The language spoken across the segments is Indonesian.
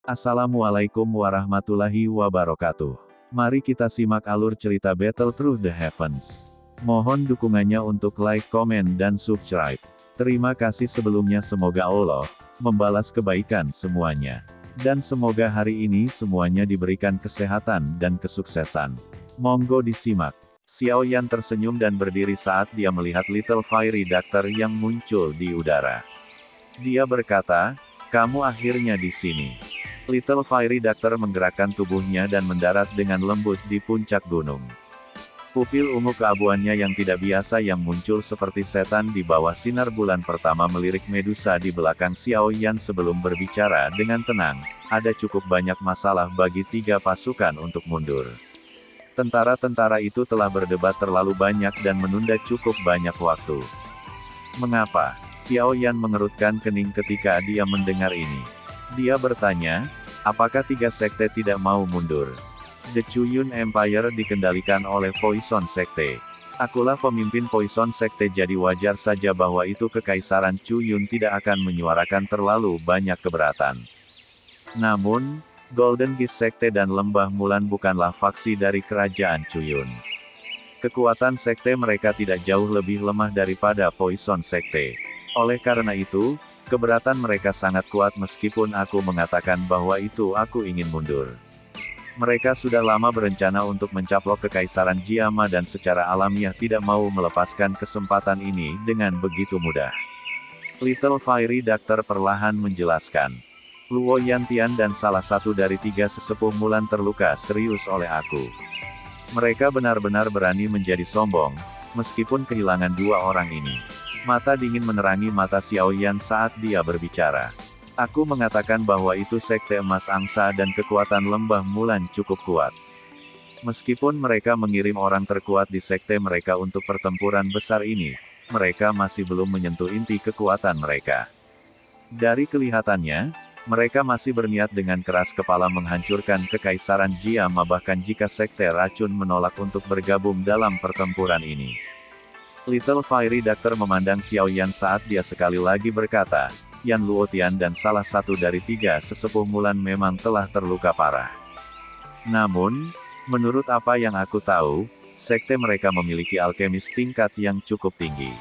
Assalamualaikum warahmatullahi wabarakatuh. Mari kita simak alur cerita Battle Through the Heavens. Mohon dukungannya untuk like, komen, dan subscribe. Terima kasih sebelumnya, semoga Allah membalas kebaikan semuanya. Dan semoga hari ini semuanya diberikan kesehatan dan kesuksesan. Monggo disimak. Xiao Yan tersenyum dan berdiri saat dia melihat Little Fairy Doctor yang muncul di udara. Dia berkata, "Kamu akhirnya di sini." Little Fairy Doctor menggerakkan tubuhnya dan mendarat dengan lembut di puncak gunung. Pupil ungu keabuannya yang tidak biasa yang muncul seperti setan di bawah sinar bulan pertama melirik Medusa di belakang Xiao Yan sebelum berbicara dengan tenang, "Ada cukup banyak masalah bagi 3 pasukan untuk mundur. Tentara-tentara itu telah berdebat terlalu banyak dan menunda cukup banyak waktu." "Mengapa?" Xiao Yan mengerutkan kening ketika dia mendengar ini. Dia bertanya, apakah 3 sekte tidak mau mundur? The Chuyun Empire dikendalikan oleh Poison Sekte. Akulah pemimpin Poison Sekte, jadi wajar saja bahwa itu kekaisaran Chuyun tidak akan menyuarakan terlalu banyak keberatan. Namun, Golden Geese Sekte dan Lembah Mulan bukanlah faksi dari kerajaan Chuyun. Kekuatan sekte mereka tidak jauh lebih lemah daripada Poison Sekte. Oleh karena itu, keberatan mereka sangat kuat meskipun aku mengatakan bahwa itu aku ingin mundur. Mereka sudah lama berencana untuk mencaplok kekaisaran Jiama dan secara alamiah tidak mau melepaskan kesempatan ini dengan begitu mudah. Little Fairy Doctor perlahan menjelaskan. Luo Yantian dan salah satu dari 3 sesepuh Mulan terluka serius oleh aku. Mereka benar-benar berani menjadi sombong, meskipun kehilangan 2 orang ini. Mata dingin menerangi mata Xiao Yan saat dia berbicara. Aku mengatakan bahwa itu sekte emas angsa dan kekuatan lembah Mulan cukup kuat. Meskipun mereka mengirim orang terkuat di sekte mereka untuk pertempuran besar ini, mereka masih belum menyentuh inti kekuatan mereka. Dari kelihatannya, mereka masih berniat dengan keras kepala menghancurkan kekaisaran Jiama bahkan jika sekte racun menolak untuk bergabung dalam pertempuran ini. Little Fairy Doctor memandang Xiao Yan saat dia sekali lagi berkata, Yan Luotian dan salah satu dari 3 sesepuh Mulan memang telah terluka parah. Namun, menurut apa yang aku tahu, sekte mereka memiliki alkemis tingkat yang cukup tinggi.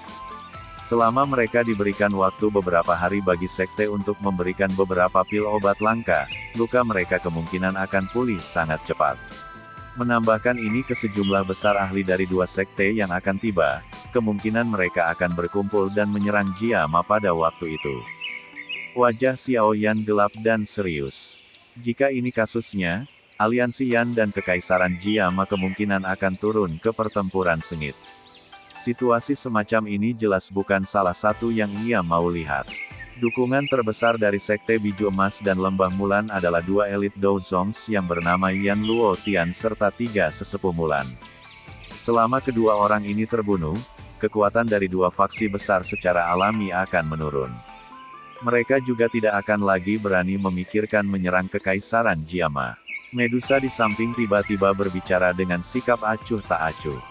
Selama mereka diberikan waktu beberapa hari bagi sekte untuk memberikan beberapa pil obat langka, luka mereka kemungkinan akan pulih sangat cepat. Menambahkan ini ke sejumlah besar ahli dari 2 sekte yang akan tiba, kemungkinan mereka akan berkumpul dan menyerang Jiama pada waktu itu. Wajah Xiao Yan gelap dan serius. Jika ini kasusnya, aliansi Yan dan kekaisaran Jiama kemungkinan akan turun ke pertempuran sengit. Situasi semacam ini jelas bukan salah satu yang ia mau lihat. Dukungan terbesar dari Sekte Biju Emas dan Lembah Mulan adalah 2 elit Douzongs yang bernama Yan Luotian serta 3 sesepuh Mulan. Selama kedua orang ini terbunuh, kekuatan dari 2 faksi besar secara alami akan menurun. Mereka juga tidak akan lagi berani memikirkan menyerang kekaisaran Jiama. Medusa di samping tiba-tiba berbicara dengan sikap acuh tak acuh.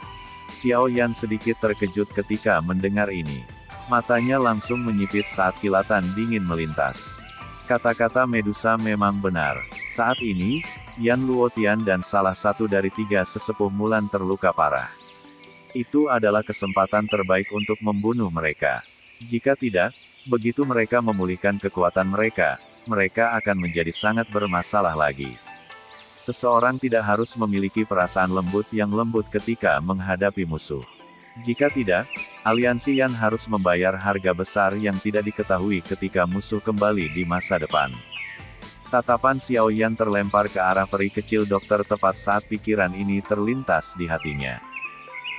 Xiao Yan sedikit terkejut ketika mendengar ini. Matanya langsung menyipit saat kilatan dingin melintas. Kata-kata Medusa memang benar. Saat ini, Yan Luotian dan salah satu dari 3 sesepuh Mulan terluka parah. Itu adalah kesempatan terbaik untuk membunuh mereka. Jika tidak, begitu mereka memulihkan kekuatan mereka, mereka akan menjadi sangat bermasalah lagi. Seseorang tidak harus memiliki perasaan lembut yang lembut ketika menghadapi musuh. Jika tidak, aliansi Yan harus membayar harga besar yang tidak diketahui ketika musuh kembali di masa depan. Tatapan Xiao Yan terlempar ke arah peri kecil dokter tepat saat pikiran ini terlintas di hatinya.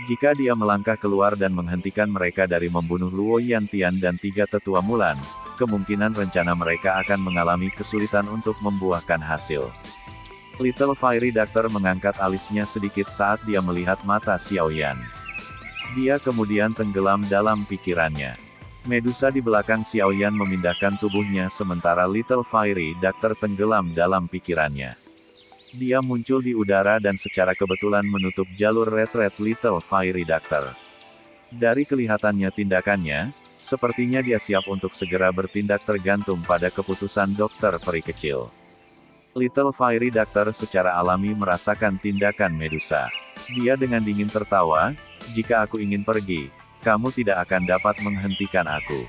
Jika dia melangkah keluar dan menghentikan mereka dari membunuh Luo Yantian dan 3 tetua Mulan, kemungkinan rencana mereka akan mengalami kesulitan untuk membuahkan hasil. Little Fairy Doctor mengangkat alisnya sedikit saat dia melihat mata Xiao Yan. Dia kemudian tenggelam dalam pikirannya. Medusa di belakang Xiao Yan memindahkan tubuhnya sementara Little Fairy Doctor tenggelam dalam pikirannya. Dia muncul di udara dan secara kebetulan menutup jalur retret Little Fairy Doctor. Dari kelihatannya tindakannya, sepertinya dia siap untuk segera bertindak tergantung pada keputusan dokter peri kecil. Little Fairy Doctor secara alami merasakan tindakan Medusa. Dia dengan dingin tertawa, "Jika aku ingin pergi, kamu tidak akan dapat menghentikan aku.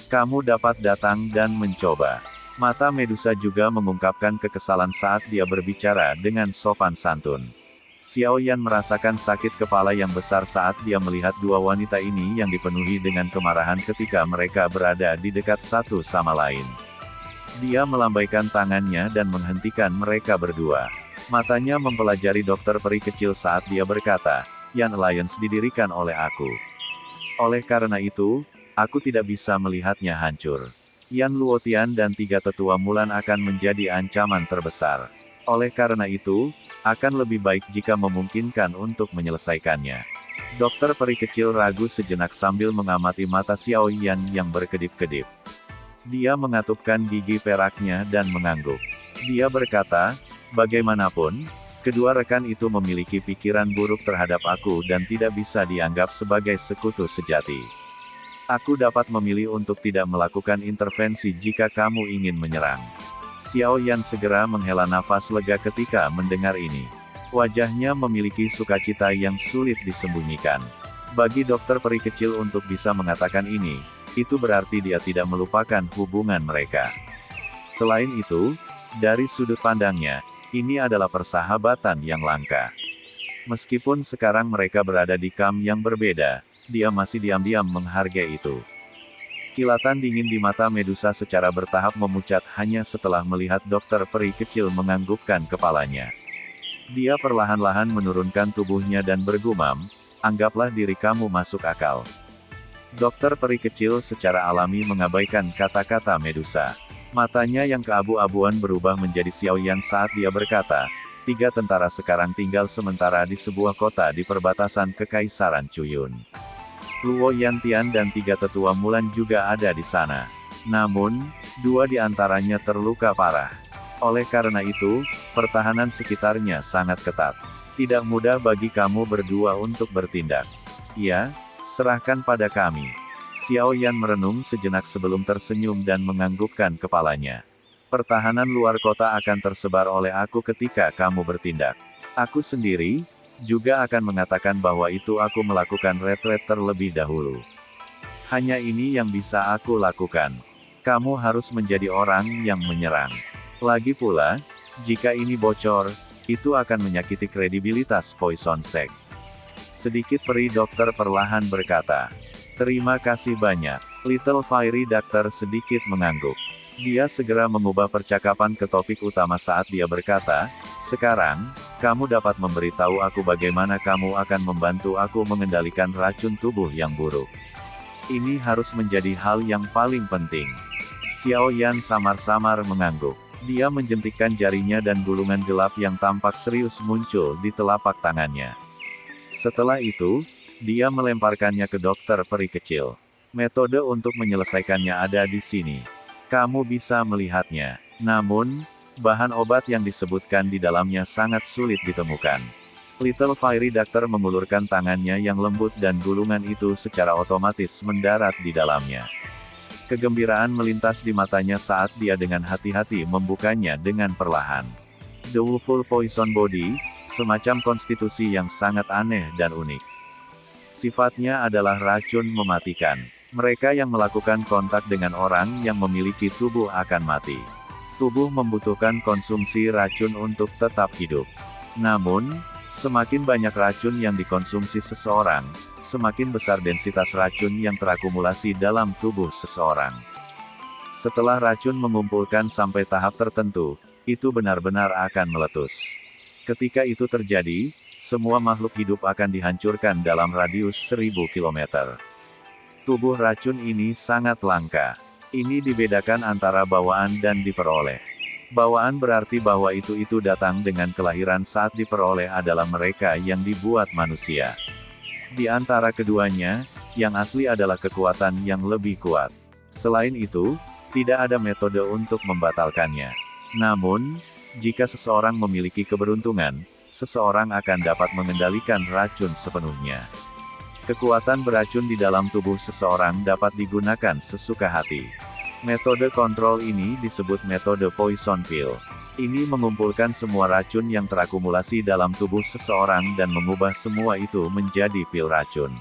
Kamu dapat datang dan mencoba." Mata Medusa juga mengungkapkan kekesalan saat dia berbicara dengan sopan santun. Xiao Yan merasakan sakit kepala yang besar saat dia melihat dua wanita ini yang dipenuhi dengan kemarahan ketika mereka berada di dekat satu sama lain. Dia melambaikan tangannya dan menghentikan mereka berdua. Matanya mempelajari dokter peri kecil saat dia berkata, "Yan Alliance didirikan oleh aku. Oleh karena itu, aku tidak bisa melihatnya hancur. Yan Luotian dan tiga tetua Mulan akan menjadi ancaman terbesar. Oleh karena itu, akan lebih baik jika memungkinkan untuk menyelesaikannya." Dokter peri kecil ragu sejenak sambil mengamati mata Xiao Yan yang berkedip-kedip. Dia mengatupkan gigi peraknya dan mengangguk. Dia berkata, "Bagaimanapun, kedua rekan itu memiliki pikiran buruk terhadap aku dan tidak bisa dianggap sebagai sekutu sejati. Aku dapat memilih untuk tidak melakukan intervensi jika kamu ingin menyerang." Xiao Yan segera menghela nafas lega ketika mendengar ini. Wajahnya memiliki sukacita yang sulit disembunyikan. Bagi dokter peri kecil untuk bisa mengatakan ini, itu berarti dia tidak melupakan hubungan mereka. Selain itu, dari sudut pandangnya, ini adalah persahabatan yang langka. Meskipun sekarang mereka berada di kamp yang berbeda, dia masih diam-diam menghargai itu. Kilatan dingin di mata Medusa secara bertahap memucat hanya setelah melihat dokter peri kecil menganggukkan kepalanya. Dia perlahan-lahan menurunkan tubuhnya dan bergumam, "Anggaplah diri kamu masuk akal." Dokter peri kecil secara alami mengabaikan kata-kata Medusa. Matanya yang keabu-abuan berubah menjadi Xiao Yan saat dia berkata, "Tiga tentara sekarang tinggal sementara di sebuah kota di perbatasan Kekaisaran Cuyun. Luo Yantian dan tiga tetua Mulan juga ada di sana. Namun, dua di antaranya terluka parah. Oleh karena itu, pertahanan sekitarnya sangat ketat. Tidak mudah bagi kamu berdua untuk bertindak. Ya, serahkan pada kami." Xiao Yan merenung sejenak sebelum tersenyum dan menganggukkan kepalanya. "Pertahanan luar kota akan tersebar oleh aku ketika kamu bertindak. Aku sendiri juga akan mengatakan bahwa itu aku melakukan retret terlebih dahulu. Hanya ini yang bisa aku lakukan. Kamu harus menjadi orang yang menyerang. Lagi pula, jika ini bocor, itu akan menyakiti kredibilitas Poison Sect." Sedikit peri dokter perlahan berkata, "Terima kasih banyak." Little Fairy Doctor sedikit mengangguk. Dia segera mengubah percakapan ke topik utama saat dia berkata, "Sekarang, kamu dapat memberitahu aku bagaimana kamu akan membantu aku mengendalikan racun tubuh yang buruk. Ini harus menjadi hal yang paling penting." Xiao Yan samar-samar mengangguk. Dia menjentikkan jarinya dan gulungan gelap yang tampak serius muncul di telapak tangannya. Setelah itu, dia melemparkannya ke dokter peri kecil. "Metode untuk menyelesaikannya ada di sini. Kamu bisa melihatnya. Namun, bahan obat yang disebutkan di dalamnya sangat sulit ditemukan." Little Fairy Doctor mengulurkan tangannya yang lembut dan gulungan itu secara otomatis mendarat di dalamnya. Kegembiraan melintas di matanya saat dia dengan hati-hati membukanya dengan perlahan. The Woeful Poison Body, semacam konstitusi yang sangat aneh dan unik. Sifatnya adalah racun mematikan. Mereka yang melakukan kontak dengan orang yang memiliki tubuh akan mati. Tubuh membutuhkan konsumsi racun untuk tetap hidup. Namun, semakin banyak racun yang dikonsumsi seseorang, semakin besar densitas racun yang terakumulasi dalam tubuh seseorang. Setelah racun mengumpulkan sampai tahap tertentu, itu benar-benar akan meletus. Ketika itu terjadi, semua makhluk hidup akan dihancurkan dalam radius 1000 km. Tubuh racun ini sangat langka. Ini dibedakan antara bawaan dan diperoleh. Bawaan berarti bahwa itu datang dengan kelahiran, saat diperoleh adalah mereka yang dibuat manusia. Di antara keduanya, yang asli adalah kekuatan yang lebih kuat. Selain itu, tidak ada metode untuk membatalkannya. Namun, jika seseorang memiliki keberuntungan, seseorang akan dapat mengendalikan racun sepenuhnya. Kekuatan beracun di dalam tubuh seseorang dapat digunakan sesuka hati. Metode kontrol ini disebut metode poison pill. Ini mengumpulkan semua racun yang terakumulasi dalam tubuh seseorang dan mengubah semua itu menjadi pil racun.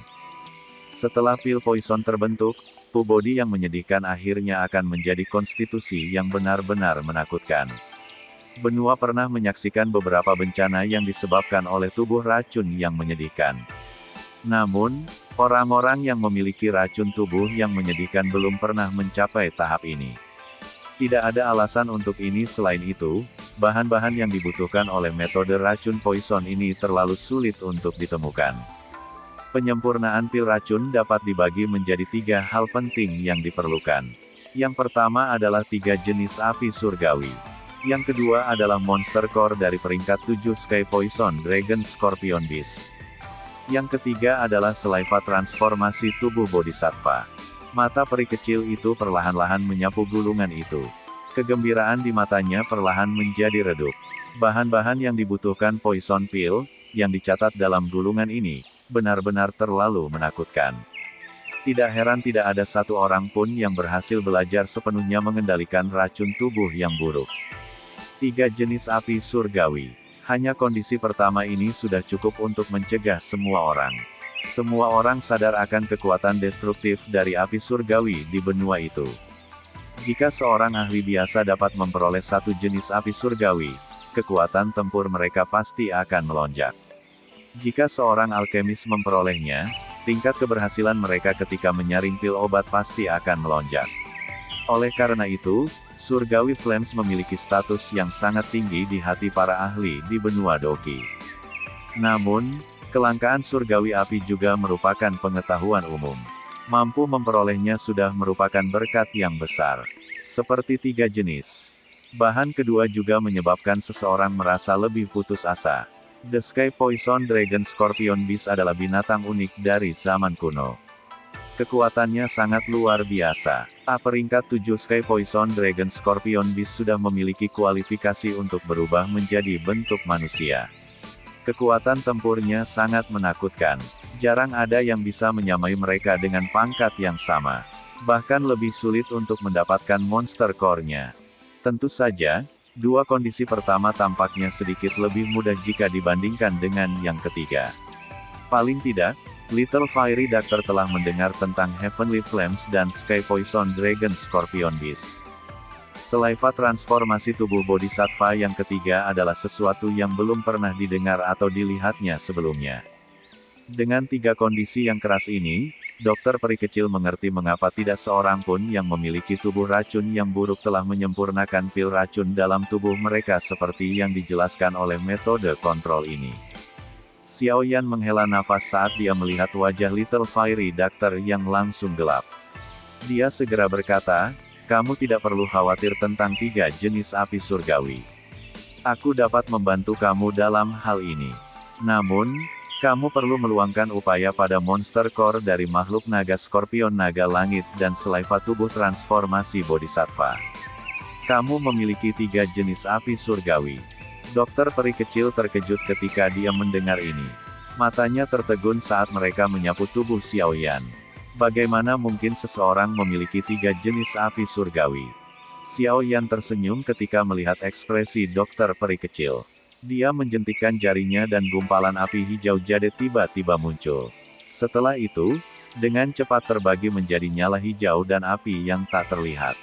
Setelah pil poison terbentuk, Pu-Body yang menyedihkan akhirnya akan menjadi konstitusi yang benar-benar menakutkan. Benua pernah menyaksikan beberapa bencana yang disebabkan oleh tubuh racun yang menyedihkan. Namun, orang-orang yang memiliki racun tubuh yang menyedihkan belum pernah mencapai tahap ini. Tidak ada alasan untuk ini selain itu, bahan-bahan yang dibutuhkan oleh metode racun poison ini terlalu sulit untuk ditemukan. Penyempurnaan pil racun dapat dibagi menjadi 3 hal penting yang diperlukan. Yang pertama adalah 3 jenis api surgawi. Yang kedua adalah monster core dari peringkat 7 Sky Poison Dragon Scorpion Beast. Yang ketiga adalah saliva transformasi tubuh Bodhisattva. Mata peri kecil itu perlahan-lahan menyapu gulungan itu. Kegembiraan di matanya perlahan menjadi redup. Bahan-bahan yang dibutuhkan poison pill, yang dicatat dalam gulungan ini, benar-benar terlalu menakutkan. Tidak heran tidak ada satu orang pun yang berhasil belajar sepenuhnya mengendalikan racun tubuh yang buruk. 3 jenis api surgawi. Hanya kondisi pertama ini sudah cukup untuk mencegah semua orang. Semua orang sadar akan kekuatan destruktif dari api surgawi di benua itu. Jika seorang ahli biasa dapat memperoleh 1 jenis api surgawi, kekuatan tempur mereka pasti akan melonjak. Jika seorang alkemis memperolehnya, tingkat keberhasilan mereka ketika menyaring pil obat pasti akan melonjak. Oleh karena itu, Surgawi Flames memiliki status yang sangat tinggi di hati para ahli di benua Doki. Namun, kelangkaan surgawi api juga merupakan pengetahuan umum. Mampu memperolehnya sudah merupakan berkat yang besar. Seperti 3 jenis. Bahan kedua juga menyebabkan seseorang merasa lebih putus asa. The Sky Poison Dragon Scorpion Beast adalah binatang unik dari zaman kuno. Kekuatannya sangat luar biasa. Peringkat 7 Sky Poison Dragon Scorpion Beast sudah memiliki kualifikasi untuk berubah menjadi bentuk manusia. Kekuatan tempurnya sangat menakutkan. Jarang ada yang bisa menyamai mereka dengan pangkat yang sama. Bahkan lebih sulit untuk mendapatkan monster core-nya. Tentu saja, 2 kondisi pertama tampaknya sedikit lebih mudah jika dibandingkan dengan yang ketiga. Paling tidak, Little Fiery Doctor telah mendengar tentang Heavenly Flames dan Sky Poison Dragon Scorpion Beast. Saliva transformasi tubuh Bodhisattva yang ketiga adalah sesuatu yang belum pernah didengar atau dilihatnya sebelumnya. Dengan 3 kondisi yang keras ini, dokter peri kecil mengerti mengapa tidak seorang pun yang memiliki tubuh racun yang buruk telah menyempurnakan pil racun dalam tubuh mereka seperti yang dijelaskan oleh metode kontrol ini. Xiao Yan menghela nafas saat dia melihat wajah Little Fiery Doctor yang langsung gelap. Dia segera berkata, "Kamu tidak perlu khawatir tentang 3 jenis api surgawi. Aku dapat membantu kamu dalam hal ini. Namun, kamu perlu meluangkan upaya pada monster core dari makhluk naga Scorpion naga langit dan saliva tubuh transformasi Bodhisattva. Kamu memiliki 3 jenis api surgawi." Dokter peri kecil terkejut ketika dia mendengar ini. Matanya tertegun saat mereka menyapu tubuh Xiao Yan. Bagaimana mungkin seseorang memiliki 3 jenis api surgawi? Xiao Yan tersenyum ketika melihat ekspresi dokter peri kecil. Dia menjentikkan jarinya dan gumpalan api hijau jade tiba-tiba muncul. Setelah itu, dengan cepat terbagi menjadi nyala hijau dan api yang tak terlihat.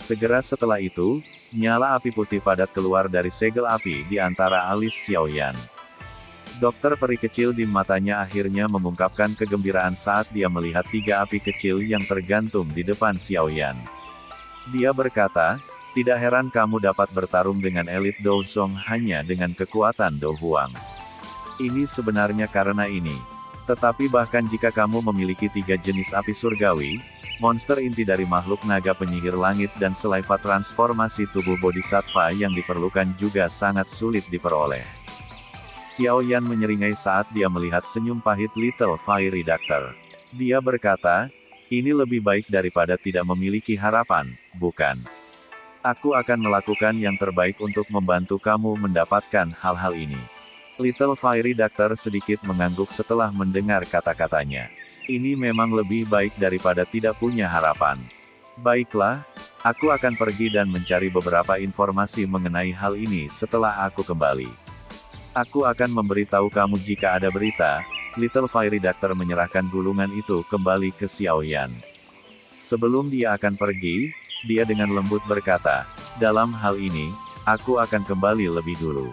Segera setelah itu, nyala api putih padat keluar dari segel api di antara alis Xiao Yan. Dokter peri kecil di matanya akhirnya mengungkapkan kegembiraan saat dia melihat 3 api kecil yang tergantung di depan Xiao Yan. Dia berkata, "Tidak heran kamu dapat bertarung dengan elit Dou Zong hanya dengan kekuatan Dou Huang. Ini sebenarnya karena ini. Tetapi bahkan jika kamu memiliki 3 jenis api surgawi, monster inti dari makhluk naga penyihir langit dan saliva transformasi tubuh Bodhisattva yang diperlukan juga sangat sulit diperoleh." Xiao Yan menyeringai saat dia melihat senyum pahit Little Fiery Doctor. Dia berkata, "Ini lebih baik daripada tidak memiliki harapan, bukan? Aku akan melakukan yang terbaik untuk membantu kamu mendapatkan hal-hal ini." Little Fiery Doctor sedikit mengangguk setelah mendengar kata-katanya. Ini memang lebih baik daripada tidak punya harapan. Baiklah, aku akan pergi dan mencari beberapa informasi mengenai hal ini setelah aku kembali. Aku akan memberitahu kamu jika ada berita." Little Fairy Doctor menyerahkan gulungan itu kembali ke Xiaoyan. Sebelum dia akan pergi, dia dengan lembut berkata, "Dalam hal ini, aku akan kembali lebih dulu.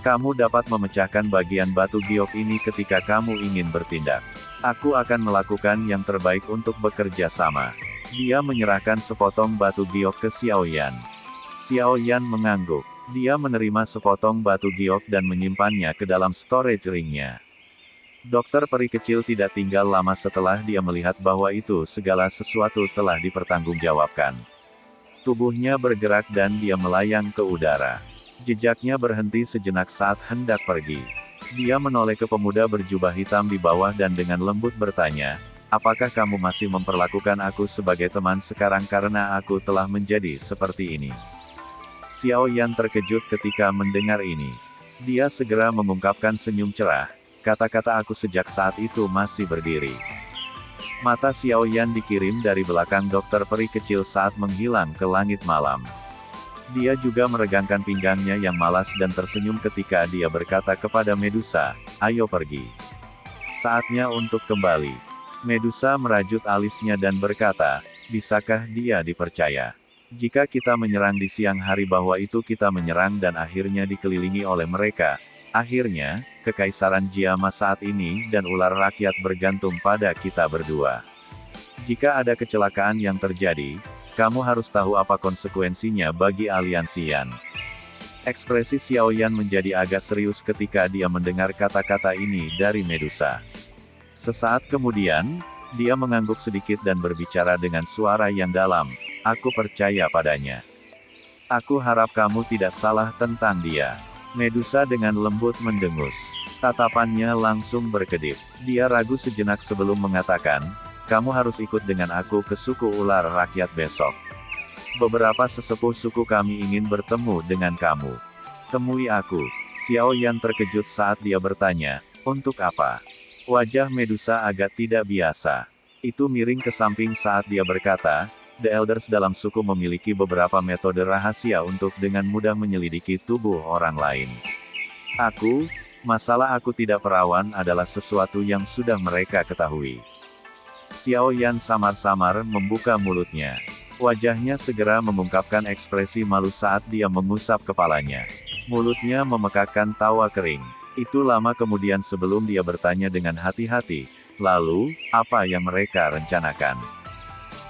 Kamu dapat memecahkan bagian batu giok ini ketika kamu ingin bertindak. Aku akan melakukan yang terbaik untuk bekerja sama." Dia menyerahkan sepotong batu giok ke Xiaoyan. Xiaoyan mengangguk. Dia menerima sepotong batu giok dan menyimpannya ke dalam storage ringnya. Dokter peri kecil tidak tinggal lama setelah dia melihat bahwa itu segala sesuatu telah dipertanggungjawabkan. Tubuhnya bergerak dan dia melayang ke udara. Jejaknya berhenti sejenak saat hendak pergi. Dia menoleh ke pemuda berjubah hitam di bawah dan dengan lembut bertanya, "Apakah kamu masih memperlakukan aku sebagai teman sekarang karena aku telah menjadi seperti ini?" Xiaoyan terkejut ketika mendengar ini. Dia segera mengungkapkan senyum cerah. "Kata-kata aku sejak saat itu masih berdiri." Mata Xiaoyan dikirim dari belakang dokter peri kecil saat menghilang ke langit malam. Dia juga meregangkan pinggangnya yang malas dan tersenyum ketika dia berkata kepada Medusa, "Ayo pergi. Saatnya untuk kembali." Medusa merajut alisnya dan berkata, "Bisakah dia dipercaya? Jika kita menyerang di siang hari bahwa itu kita menyerang dan akhirnya dikelilingi oleh mereka. Akhirnya, kekaisaran Jiama saat ini dan ular rakyat bergantung pada kita berdua. Jika ada kecelakaan yang terjadi, kamu harus tahu apa konsekuensinya bagi aliansi Yan." Ekspresi Xiaoyan menjadi agak serius ketika dia mendengar kata-kata ini dari Medusa. Sesaat kemudian, dia mengangguk sedikit dan berbicara dengan suara yang dalam, "Aku percaya padanya. Aku harap kamu tidak salah tentang dia." Medusa dengan lembut mendengus. Tatapannya langsung berkedip. Dia ragu sejenak sebelum mengatakan, "Kamu harus ikut dengan aku ke suku ular rakyat besok. Beberapa sesepuh suku kami ingin bertemu dengan kamu. Temui aku." Xiaoyan terkejut saat dia bertanya, "Untuk apa?" Wajah Medusa agak tidak biasa. Itu miring ke samping saat dia berkata, "The Elders dalam suku memiliki beberapa metode rahasia untuk dengan mudah menyelidiki tubuh orang lain. Masalah aku tidak perawan adalah sesuatu yang sudah mereka ketahui." Xiaoyan samar-samar membuka mulutnya. Wajahnya segera mengungkapkan ekspresi malu saat dia mengusap kepalanya. Mulutnya memekakkan tawa kering. Itu lama kemudian sebelum dia bertanya dengan hati-hati, "Lalu, apa yang mereka rencanakan?"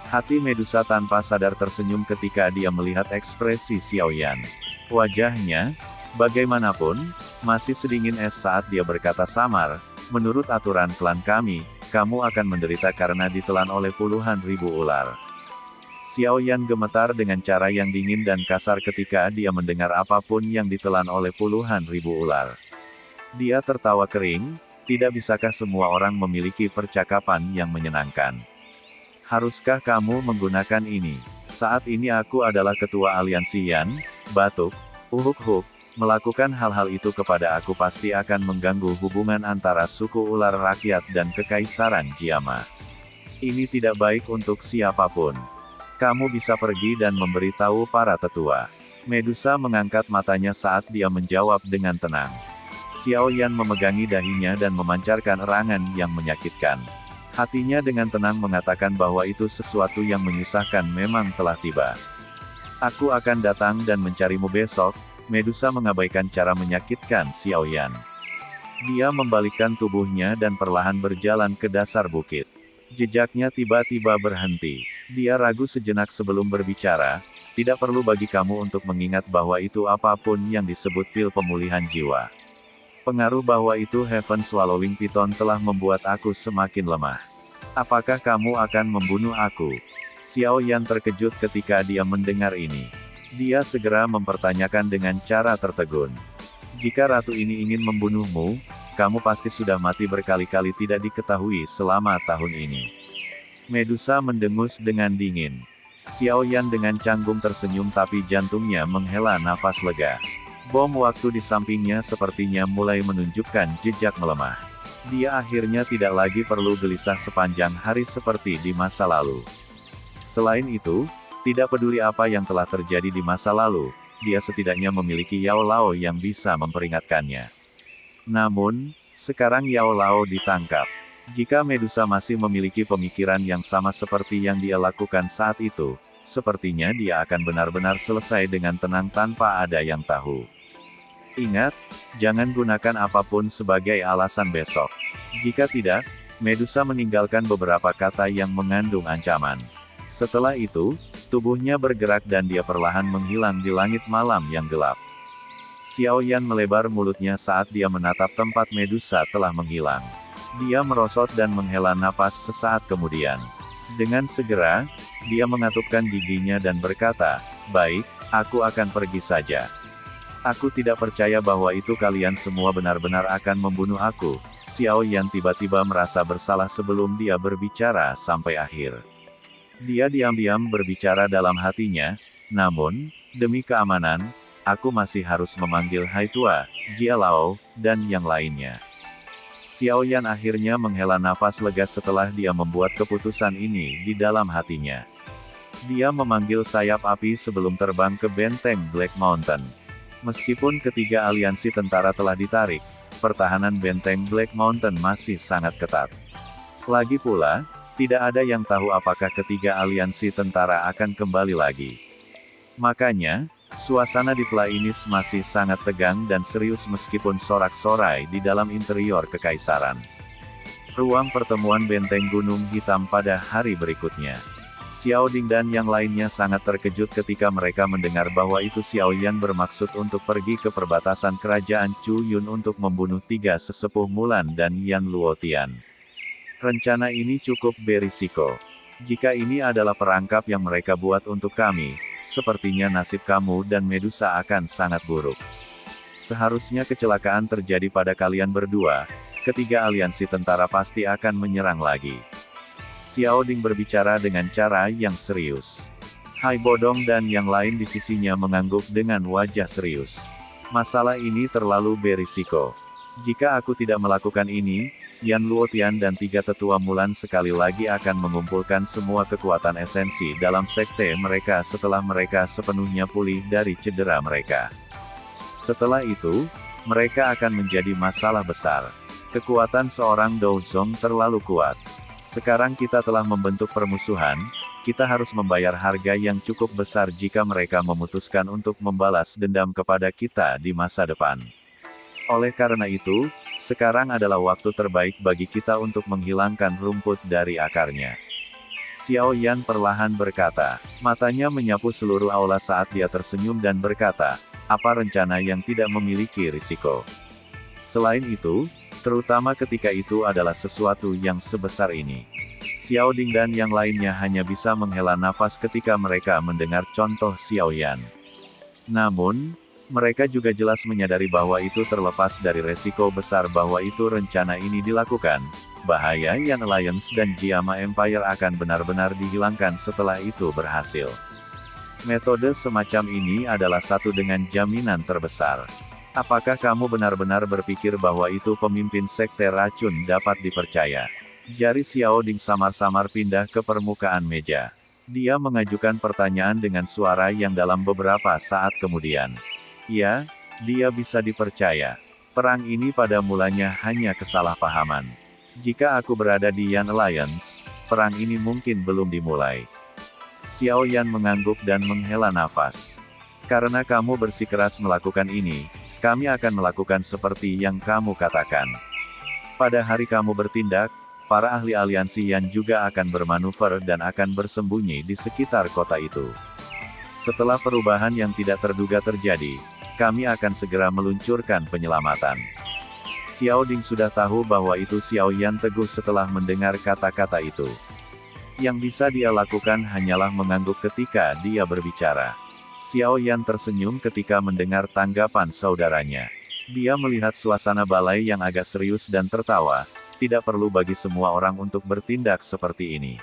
Hati Medusa tanpa sadar tersenyum ketika dia melihat ekspresi Xiaoyan. Wajahnya, bagaimanapun, masih sedingin es saat dia berkata samar, "Menurut aturan klan kami, kamu akan menderita karena ditelan oleh puluhan ribu ular." Xiaoyan gemetar dengan cara yang dingin dan kasar ketika dia mendengar apapun yang ditelan oleh puluhan ribu ular. Dia tertawa kering, "Tidak bisakah semua orang memiliki percakapan yang menyenangkan? Haruskah kamu menggunakan ini? Saat ini aku adalah ketua aliansi Yan, batuk, uhuk-huk, melakukan hal-hal itu kepada aku pasti akan mengganggu hubungan antara suku ular rakyat dan kekaisaran Jiama. Ini tidak baik untuk siapapun. Kamu bisa pergi dan memberitahu para tetua." Medusa mengangkat matanya saat dia menjawab dengan tenang. Xiaoyan memegangi dahinya dan memancarkan erangan yang menyakitkan. Hatinya dengan tenang mengatakan bahwa itu sesuatu yang menyusahkan memang telah tiba. "Aku akan datang dan mencarimu besok." Medusa mengabaikan cara menyakitkan Xiaoyan. Dia membalikkan tubuhnya dan perlahan berjalan ke dasar bukit. Jejaknya tiba-tiba berhenti. Dia ragu sejenak sebelum berbicara, "Tidak perlu bagi kamu untuk mengingat bahwa itu apapun yang disebut pil pemulihan jiwa. Pengaruh bahwa itu Heaven Swallowing Python telah membuat aku semakin lemah. Apakah kamu akan membunuh aku?" Xiaoyan terkejut ketika dia mendengar ini. Dia segera mempertanyakan dengan cara tertegun. "Jika ratu ini ingin membunuhmu, kamu pasti sudah mati berkali-kali tidak diketahui selama tahun ini." Medusa mendengus dengan dingin. Xiaoyan dengan canggung tersenyum tapi jantungnya menghela nafas lega. Bom waktu di sampingnya sepertinya mulai menunjukkan jejak melemah. Dia akhirnya tidak lagi perlu gelisah sepanjang hari seperti di masa lalu. Selain itu, tidak peduli apa yang telah terjadi di masa lalu, dia setidaknya memiliki Yao Lao yang bisa memperingatkannya. Namun, sekarang Yao Lao ditangkap. Jika Medusa masih memiliki pemikiran yang sama seperti yang dia lakukan saat itu, sepertinya dia akan benar-benar selesai dengan tenang tanpa ada yang tahu. Ingat, jangan gunakan apapun sebagai alasan besok. Jika tidak, Medusa meninggalkan beberapa kata yang mengandung ancaman. Setelah itu, tubuhnya bergerak dan dia perlahan menghilang di langit malam yang gelap. Xiao Yan melebar mulutnya saat dia menatap tempat Medusa telah menghilang. Dia merosot dan menghela napas sesaat kemudian. Dengan segera, dia mengatupkan giginya dan berkata, "Baik, aku akan pergi saja. Aku tidak percaya bahwa itu kalian semua benar-benar akan membunuh aku." Xiao Yan tiba-tiba merasa bersalah sebelum dia berbicara sampai akhir. Dia diam-diam berbicara dalam hatinya, "Namun, demi keamanan, aku masih harus memanggil Hai Tua, Jia Lao, dan yang lainnya." Xiao Yan akhirnya menghela nafas lega setelah dia membuat keputusan ini di dalam hatinya. Dia memanggil sayap api sebelum terbang ke benteng Black Mountain. Meskipun ketiga aliansi tentara telah ditarik, pertahanan benteng Black Mountain masih sangat ketat. Lagi pula, tidak ada yang tahu apakah ketiga aliansi tentara akan kembali lagi. Makanya, suasana di Plainis masih sangat tegang dan serius meskipun sorak-sorai di dalam interior kekaisaran. Ruang pertemuan benteng Gunung Hitam pada hari berikutnya. Xiao Ding dan yang lainnya sangat terkejut ketika mereka mendengar bahwa itu Xiao Yan bermaksud untuk pergi ke perbatasan kerajaan Chu Yun untuk membunuh tiga sesepuh Mulan dan Yan Luotian. Rencana ini cukup berisiko. Jika ini adalah perangkap yang mereka buat untuk kami, sepertinya nasib kamu dan Medusa akan sangat buruk. Seharusnya kecelakaan terjadi pada kalian berdua, ketiga aliansi tentara pasti akan menyerang lagi. Xiao Ding berbicara dengan cara yang serius. Hai Bodong dan yang lain di sisinya mengangguk dengan wajah serius. Masalah ini terlalu berisiko. Jika aku tidak melakukan ini, Yan Luotian dan tiga tetua Mulan sekali lagi akan mengumpulkan semua kekuatan esensi dalam sekte mereka setelah mereka sepenuhnya pulih dari cedera mereka. Setelah itu, mereka akan menjadi masalah besar. Kekuatan seorang Dou Zong terlalu kuat. Sekarang kita telah membentuk permusuhan, kita harus membayar harga yang cukup besar jika mereka memutuskan untuk membalas dendam kepada kita di masa depan. Oleh karena itu, sekarang adalah waktu terbaik bagi kita untuk menghilangkan rumput dari akarnya. Xiao Yan perlahan berkata. Matanya menyapu seluruh aula saat dia tersenyum dan berkata, "Apa rencana yang tidak memiliki risiko?" Selain itu, terutama ketika itu adalah sesuatu yang sebesar ini. Xiao Ding dan yang lainnya hanya bisa menghela nafas ketika mereka mendengar contoh Xiao Yan. Namun, mereka juga jelas menyadari bahwa itu terlepas dari resiko besar bahwa itu rencana ini dilakukan, bahaya Yan Alliance dan Jiama Empire akan benar-benar dihilangkan setelah itu berhasil. Metode semacam ini adalah satu dengan jaminan terbesar. Apakah kamu benar-benar berpikir bahwa itu pemimpin sekte racun dapat dipercaya? Jari Xiao Ding samar-samar pindah ke permukaan meja. Dia mengajukan pertanyaan dengan suara yang dalam beberapa saat kemudian. Ya, dia bisa dipercaya. Perang ini pada mulanya hanya kesalahpahaman. Jika aku berada di Yan Alliance, perang ini mungkin belum dimulai. Xiao Yan mengangguk dan menghela nafas. Karena kamu bersikeras melakukan ini, kami akan melakukan seperti yang kamu katakan. Pada hari kamu bertindak, para ahli aliansi Yan juga akan bermanuver dan akan bersembunyi di sekitar kota itu. Setelah perubahan yang tidak terduga terjadi, kami akan segera meluncurkan penyelamatan. Xiao Ding sudah tahu bahwa itu Xiao Yan teguh setelah mendengar kata-kata itu. Yang bisa dia lakukan hanyalah mengangguk ketika dia berbicara. Xiao Yan tersenyum ketika mendengar tanggapan saudaranya. Dia melihat suasana balai yang agak serius dan tertawa. Tidak perlu bagi semua orang untuk bertindak seperti ini.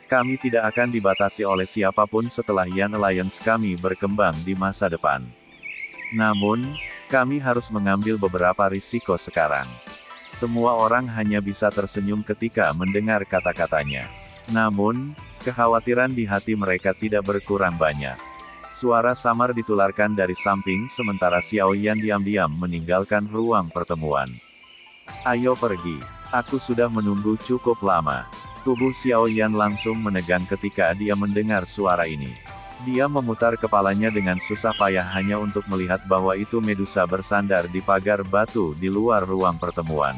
Kami tidak akan dibatasi oleh siapapun setelah Yan Alliance kami berkembang di masa depan. Namun, kami harus mengambil beberapa risiko sekarang. Semua orang hanya bisa tersenyum ketika mendengar kata-katanya. Namun, Kekhawatiran di hati mereka tidak berkurang banyak. Suara samar ditularkan dari samping sementara Xiao Yan diam-diam meninggalkan ruang pertemuan. Ayo pergi. Aku sudah menunggu cukup lama. Tubuh Xiao Yan langsung menegang ketika dia mendengar suara ini. Dia memutar kepalanya dengan susah payah hanya untuk melihat bahwa itu Medusa bersandar di pagar batu di luar ruang pertemuan.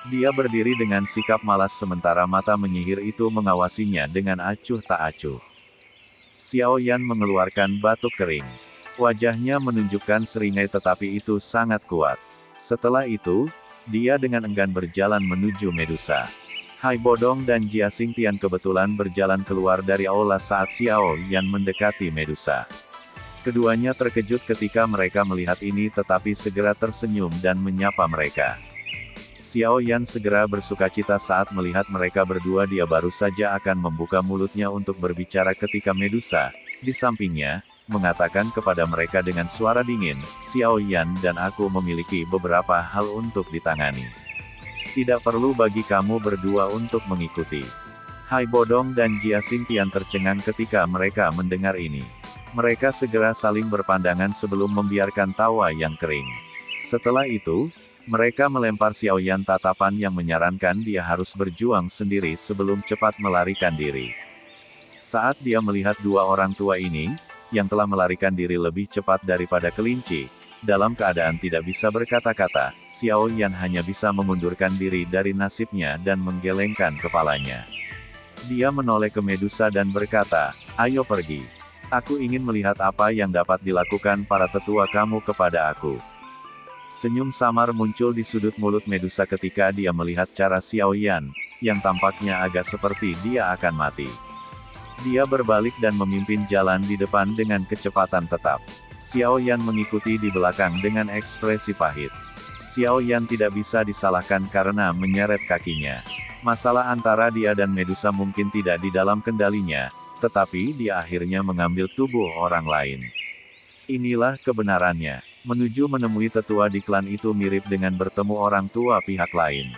Dia berdiri dengan sikap malas sementara mata menyihir itu mengawasinya dengan acuh tak acuh. Xiao Yan mengeluarkan batuk kering. Wajahnya menunjukkan seringai tetapi itu sangat kuat. Setelah itu, dia dengan enggan berjalan menuju Medusa. Hai Bodong dan Jia Xingtian kebetulan berjalan keluar dari aula saat Xiao Yan mendekati Medusa. Keduanya terkejut ketika mereka melihat ini tetapi segera tersenyum dan menyapa mereka. Xiao Yan segera bersukacita saat melihat mereka berdua. Dia baru saja akan membuka mulutnya untuk berbicara ketika Medusa, di sampingnya, mengatakan kepada mereka dengan suara dingin, Xiao Yan dan aku memiliki beberapa hal untuk ditangani. Tidak perlu bagi kamu berdua untuk mengikuti. Hai Bodong dan Jia Xingtian tercengang ketika mereka mendengar ini. Mereka segera saling berpandangan sebelum membiarkan tawa yang kering. Setelah itu, mereka melempar Xiao Yan tatapan yang menyarankan dia harus berjuang sendiri sebelum cepat melarikan diri. Saat dia melihat dua orang tua ini, yang telah melarikan diri lebih cepat daripada kelinci, dalam keadaan tidak bisa berkata-kata, Xiao Yan hanya bisa mengundurkan diri dari nasibnya dan menggelengkan kepalanya. Dia menoleh ke Medusa dan berkata, ayo pergi. Aku ingin melihat apa yang dapat dilakukan para tetua kamu kepada aku. Senyum samar muncul di sudut mulut Medusa ketika dia melihat cara Xiao Yan, yang tampaknya agak seperti dia akan mati. Dia berbalik dan memimpin jalan di depan dengan kecepatan tetap. Xiao Yan mengikuti di belakang dengan ekspresi pahit. Xiao Yan tidak bisa disalahkan karena menyeret kakinya. Masalah antara dia dan Medusa mungkin tidak di dalam kendalinya, tetapi dia akhirnya mengambil tubuh orang lain. Inilah kebenarannya. Menuju menemui tetua di klan itu mirip dengan bertemu orang tua pihak lain.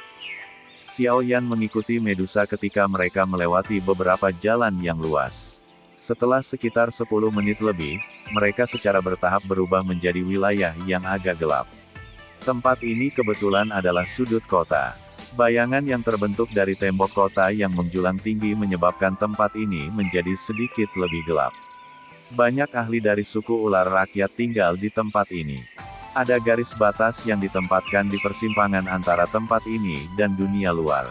Xiao Yan mengikuti Medusa ketika mereka melewati beberapa jalan yang luas. Setelah sekitar 10 menit lebih, mereka secara bertahap berubah menjadi wilayah yang agak gelap. Tempat ini kebetulan adalah sudut kota. Bayangan yang terbentuk dari tembok kota yang menjulang tinggi menyebabkan tempat ini menjadi sedikit lebih gelap. Banyak ahli dari suku ular rakyat tinggal di tempat ini. Ada garis batas yang ditempatkan di persimpangan antara tempat ini dan dunia luar.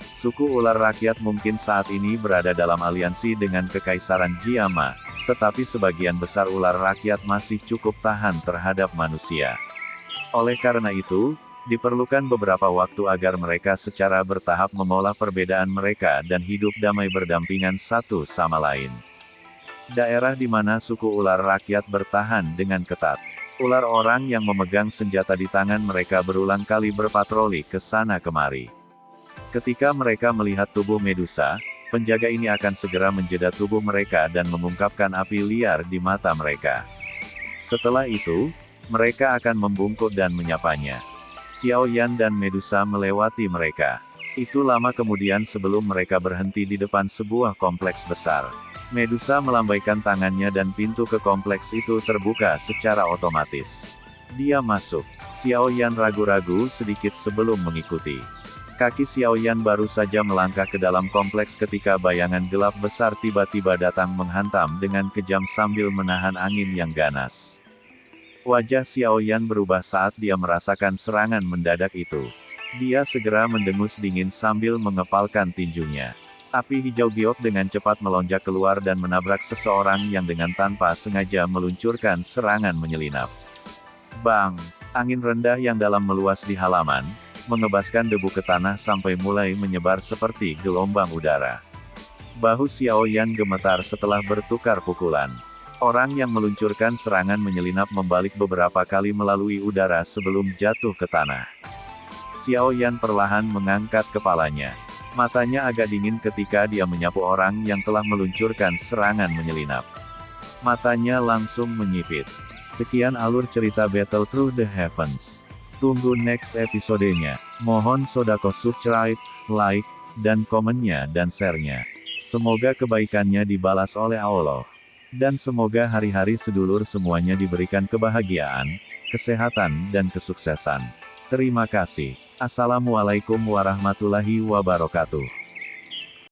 Suku ular rakyat mungkin saat ini berada dalam aliansi dengan Kekaisaran Jiama, tetapi sebagian besar ular rakyat masih cukup tahan terhadap manusia. Oleh karena itu, diperlukan beberapa waktu agar mereka secara bertahap mengolah perbedaan mereka dan hidup damai berdampingan satu sama lain. Daerah di mana suku ular rakyat bertahan dengan ketat. Ular orang yang memegang senjata di tangan mereka berulang kali berpatroli ke sana kemari. Ketika mereka melihat tubuh Medusa, penjaga ini akan segera menjeda tubuh mereka dan mengungkapkan api liar di mata mereka. Setelah itu, mereka akan membungkuk dan menyapanya. Xiao Yan dan Medusa melewati mereka. Itu lama kemudian sebelum mereka berhenti di depan sebuah kompleks besar. Medusa melambaikan tangannya dan pintu ke kompleks itu terbuka secara otomatis. Dia masuk. Xiao Yan ragu-ragu sedikit sebelum mengikuti. Kaki Xiao Yan baru saja melangkah ke dalam kompleks ketika bayangan gelap besar tiba-tiba datang menghantam dengan kejam sambil menahan angin yang ganas. Wajah Xiao Yan berubah saat dia merasakan serangan mendadak itu. Dia segera mendengus dingin sambil mengepalkan tinjunya. Api hijau giok dengan cepat melonjak keluar dan menabrak seseorang yang dengan tanpa sengaja meluncurkan serangan menyelinap. Bang! Angin rendah yang dalam meluas di halaman, mengebaskan debu ke tanah sampai mulai menyebar seperti gelombang udara. Bahu Xiao Yan gemetar setelah bertukar pukulan. Orang yang meluncurkan serangan menyelinap membalik beberapa kali melalui udara sebelum jatuh ke tanah. Xiao Yan perlahan mengangkat kepalanya. Matanya agak dingin ketika dia menyapu orang yang telah meluncurkan serangan menyelinap. Matanya langsung menyipit. Sekian alur cerita Battle Through the Heavens. Tunggu next episodenya. Mohon sodako subscribe, like, dan komennya dan share-nya. Semoga kebaikannya dibalas oleh Allah. Dan semoga hari-hari sedulur semuanya diberikan kebahagiaan, kesehatan dan kesuksesan. Terima kasih. Assalamualaikum warahmatullahi wabarakatuh.